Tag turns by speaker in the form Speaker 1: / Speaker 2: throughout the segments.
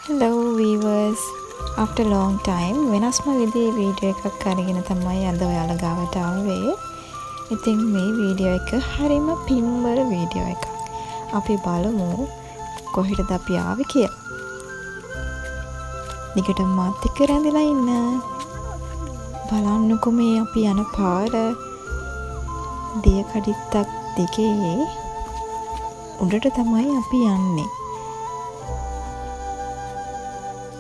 Speaker 1: Hello viewers, after long time වෙනස්ම විදිහේ video එකක් අරගෙන තමයි අද ඔයාලා ගාවට ආවේ. ඉතින් මේ වීඩියෝ එක හරිම පින්බර වීඩියෝ එකක්. අපි බලමු කොහෙටද අපි ආවේ කියලා. නිකට මාත් එක්ක රැඳිලා ඉන්න. බලන්නකො මේ අපි යන පාර. දිය කඩਿੱත්තක් දිගේ උඩට තමයි අපි යන්නේ.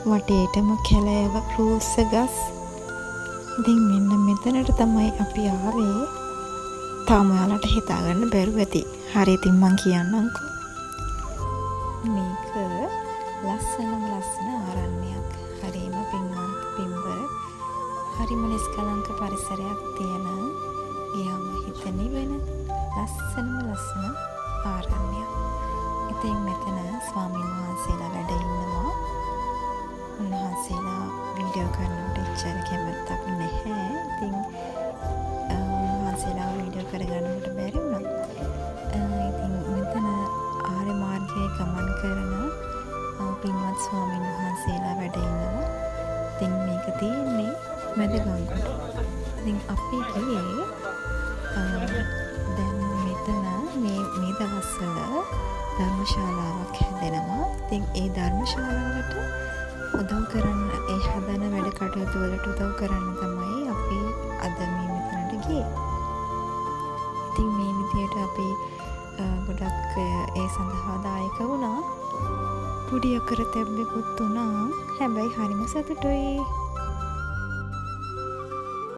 Speaker 1: වටේටම කැලෑව රූස්ස ගස්. ඉතින් මෙන්න මෙතනට තමයි අපි ආවේ. තාම ඔයාලට හිතාගන්න බැරුව ඇති. හරි ඉතින් මං කියන්නම්කෝ. මේක ලස්සන ආරණ්‍යයක්. හරිම පින්වන්ත පින්බර. හරිම නිස්කලංක පරිසරයක් තියෙන. ගියාම හිත නිවෙන ලස්සන ආරණ්‍යයක්. ඉතින් මෙතන ස්වාමීන් වහන්සේලා වැඩ ඉන්නවා. උන්වහන්සේලා වීඩියෝ කරනකොට එච්චර කැමැත්තක් නැහැ. ඉතින් උන්වහන්සේලා වීඩියෝ කරගන්නකොට බැරි වුණා. ඉතින් මෙතන ආර්ය මාර්ගයේ ගමන් කරන පින්වත් ස්වාමීන් වහන්සේලා වැඩ ඉන්නවා. ඉතින් මේක තියෙන්නේ මැදගංගොඩ. ඉතින් අපි ගියේ දැන් මෙතන මේ දවස්වල ධර්මශාලාවක් හැදෙනවා. ඉතින් ඒ ධර්මශාලාවට උදව් කරන්න ඒ හදන වැඩ කටයුතු වලට උදව් කරන්න තමයි අපි අද මේ මෙතනට ගියේ. ඉතින් මේ විදියට අපි ගොඩක් ඒ සඳහා දායක වුණා. පුඩි අකර තැබ්බෙකුත් වුණා. හැබැයි හරිම සතුටුයි.